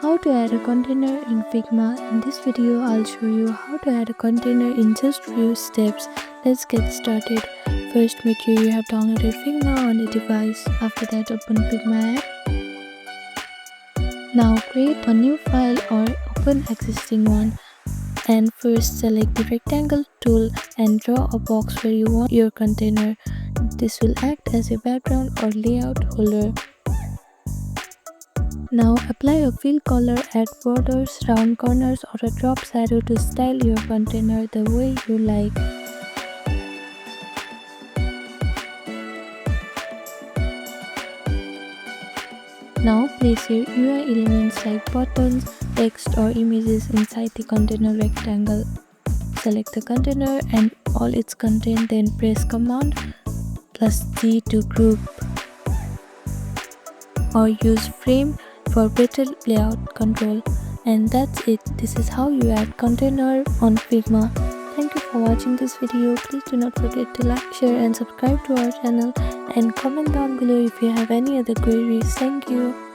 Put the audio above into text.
How to add a container in Figma. In this video, I'll show you how to add a container in just few steps. Let's get started. First, make sure you have downloaded Figma on the device. After that, open Figma app. Now create a new file or open existing one. And first select the rectangle tool and draw a box where you want your container. This will act as a background or layout holder. Now apply a fill color, add borders, round corners or a drop shadow to style your container the way you like. Now place your UI elements like buttons, text or images inside the container rectangle. Select the container and all its content, then press Command plus G to group, or use frame for better layout control. And that's it. This is how you add container on Figma. Thank you for watching this video. Please do not forget to like, share and subscribe to our channel, and comment down below if you have any other queries. Thank you.